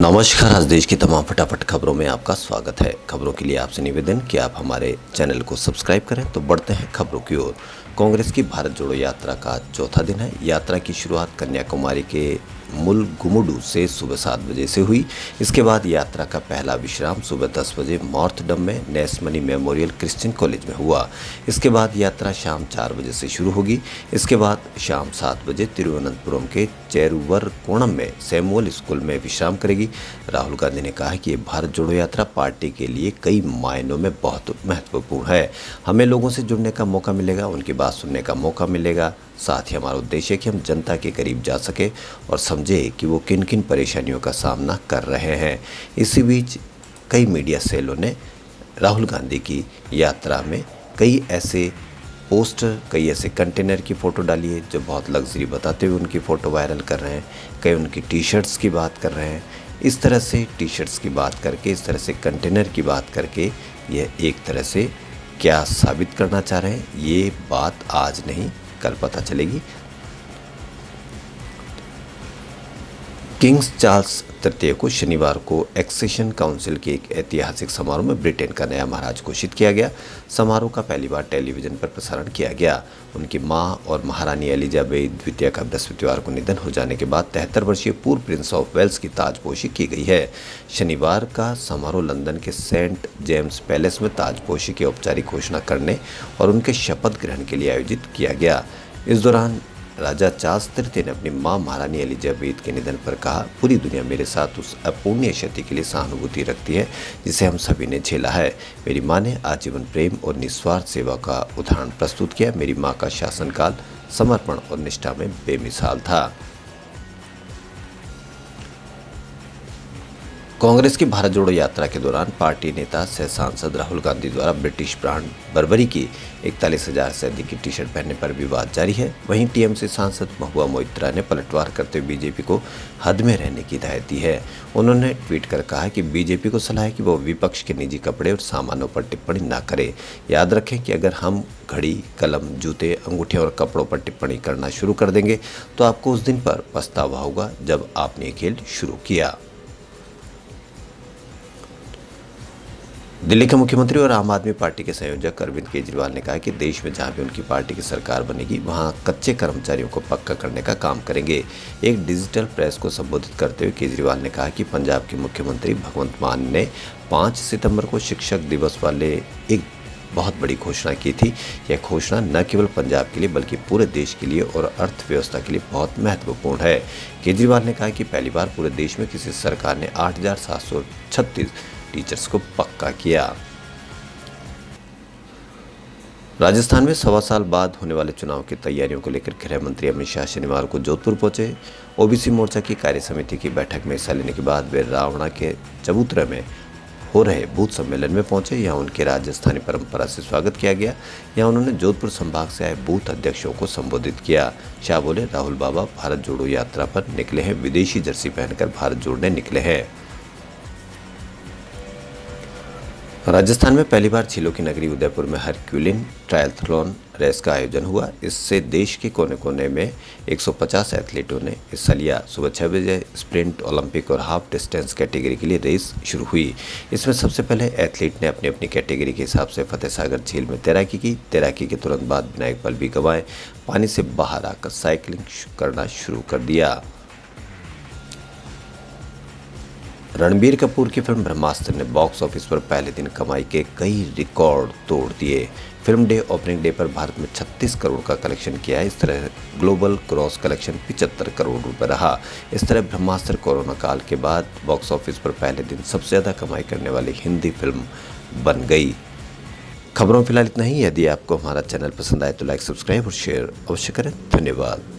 नमस्कार। आज देश की तमाम फटाफट खबरों में आपका स्वागत है। खबरों के लिए आपसे निवेदन कि आप हमारे चैनल को सब्सक्राइब करें। तो बढ़ते हैं खबरों की ओर। कांग्रेस की भारत जोड़ो यात्रा का आज चौथा दिन है। यात्रा की शुरुआत कन्याकुमारी के मुलगुमुडु से सुबह 7 बजे से हुई। इसके बाद यात्रा का पहला विश्राम सुबह 10 बजे नॉर्थडम में नेस्मनी मेमोरियल क्रिश्चियन कॉलेज में हुआ। इसके बाद यात्रा शाम 4 बजे से शुरू होगी। इसके बाद शाम 7 बजे तिरुवनंतपुरम के चेरुवरकोणम में सैमुअल स्कूल में विश्राम करेगी। राहुल गांधी ने कहा कि ये भारत जोड़ो यात्रा पार्टी के लिए कई मायनों में बहुत महत्वपूर्ण है। हमें लोगों से जुड़ने का मौका मिलेगा, उनकी बात सुनने का मौका मिलेगा। साथ ही हमारा उद्देश्य है कि हम जनता के करीब जा सके और समझे कि वो किन किन परेशानियों का सामना कर रहे हैं। इसी बीच कई मीडिया सेलों ने राहुल गांधी की यात्रा में कई ऐसे पोस्टर, कई ऐसे कंटेनर की फ़ोटो डाली है जो बहुत लग्जरी बताते हुए उनकी फ़ोटो वायरल कर रहे हैं। कई उनकी टी शर्ट्स की बात कर रहे हैं। इस तरह से टी शर्ट्स की बात करके, इस तरह से कंटेनर की बात करके यह एक तरह से क्या साबित करना चाह रहे हैं, ये बात आज नहीं कल पता चलेगी। किंग्स चार्ल्स तृतीय को शनिवार को एक्सेशन काउंसिल के एक ऐतिहासिक समारोह में ब्रिटेन का नया महाराज घोषित किया गया। समारोह का पहली बार टेलीविजन पर प्रसारण किया गया। उनकी मां और महारानी एलिजाबेथ द्वितीय का बृहस्पतिवार को निधन हो जाने के बाद 73 वर्षीय पूर्व प्रिंस ऑफ वेल्स की ताजपोशी की गई है। शनिवार का समारोह लंदन के सेंट जेम्स पैलेस में ताजपोशी की औपचारिक घोषणा करने और उनके शपथ ग्रहण के लिए आयोजित किया गया। इस दौरान राजा चार्ल्स तृतीय ने अपनी मां महारानी एलिजाबेथ के निधन पर कहा, पूरी दुनिया मेरे साथ उस अपूर्णीय क्षति के लिए सहानुभूति रखती है जिसे हम सभी ने झेला है। मेरी मां ने आजीवन प्रेम और निस्वार्थ सेवा का उदाहरण प्रस्तुत किया। मेरी मां का शासनकाल समर्पण और निष्ठा में बेमिसाल था। कांग्रेस की भारत जोड़ो यात्रा के दौरान पार्टी नेता सह सांसद राहुल गांधी द्वारा ब्रिटिश ब्रांड बर्बरी की 41,000 से अधिक की टी शर्ट पहनने पर विवाद जारी है। वहीं टीएमसी सांसद महुआ मोइत्रा ने पलटवार करते हुए बीजेपी को हद में रहने की हिदायत दी है। उन्होंने ट्वीट कर कहा कि बीजेपी को सलाह है कि वो विपक्ष के निजी कपड़े और सामानों पर टिप्पणी न करे। याद रखें कि अगर हम घड़ी, कलम, जूते, अंगूठे और कपड़ों पर टिप्पणी करना शुरू कर देंगे तो आपको उस दिन पर पछतावा होगा जब आपने ये खेल शुरू किया। दिल्ली के मुख्यमंत्री और आम आदमी पार्टी के संयोजक अरविंद केजरीवाल ने कहा कि देश में जहां भी उनकी पार्टी की सरकार बनेगी वहां कच्चे कर्मचारियों को पक्का करने का काम करेंगे। एक डिजिटल प्रेस को संबोधित करते हुए केजरीवाल ने कहा कि पंजाब के मुख्यमंत्री भगवंत मान ने 5 सितंबर को शिक्षक दिवस वाले एक बहुत बड़ी घोषणा की थी। यह घोषणा न केवल पंजाब के लिए बल्कि पूरे देश के लिए और अर्थव्यवस्था के लिए बहुत महत्वपूर्ण है। केजरीवाल ने कहा कि पहली बार पूरे देश में किसी सरकार ने 8,736 टीचर्स को पक्का किया। राजस्थान में 1.25 साल बाद होने वाले चुनाव की तैयारियों को लेकर गृह मंत्री अमित शाह शनिवार को जोधपुर पहुंचे। ओबीसी मोर्चा की कार्य समिति की बैठक में हिस्सा लेने के बाद वे रावणा के चबूतरे में हो रहे बूथ सम्मेलन में पहुंचे। यहां उनके राजस्थानी परंपरा से स्वागत किया गया। यहां उन्होंने जोधपुर संभाग से आए बूथ अध्यक्षों को संबोधित किया। शाह बोले, राहुल बाबा भारत जोड़ो यात्रा पर निकले हैं, विदेशी जर्सी पहनकर भारत जोड़ने निकले हैं। राजस्थान में पहली बार झीलों की नगरी उदयपुर में हरक्यूलिन ट्रायथलॉन रेस का आयोजन हुआ। इससे देश के कोने कोने में 150 एथलीटों ने हिस्सा लिया। सुबह 6 बजे स्प्रिंट, ओलंपिक और हाफ डिस्टेंस कैटेगरी के लिए रेस शुरू हुई। इसमें सबसे पहले एथलीट ने अपनी अपनी कैटेगरी के हिसाब से फतेह सागर झील में तैराकी की। तैराकी के तुरंत बाद बिना एक पल भी गंवाए पानी से बाहर आकर साइकिलिंग करना शुरू कर दिया। रणबीर कपूर की फिल्म ब्रह्मास्त्र ने बॉक्स ऑफिस पर पहले दिन कमाई के कई रिकॉर्ड तोड़ दिए। फिल्म ओपनिंग डे पर भारत में 36 करोड़ का कलेक्शन किया है। इस तरह ग्लोबल क्रॉस कलेक्शन 75 करोड़ रुपए रहा। इस तरह ब्रह्मास्त्र कोरोना काल के बाद बॉक्स ऑफिस पर पहले दिन सबसे ज़्यादा कमाई करने वाली हिंदी फिल्म बन गई। खबरों फिलहाल इतना ही। यदि आपको हमारा चैनल पसंद आए तो लाइक, सब्सक्राइब और शेयर अवश्य करें। धन्यवाद।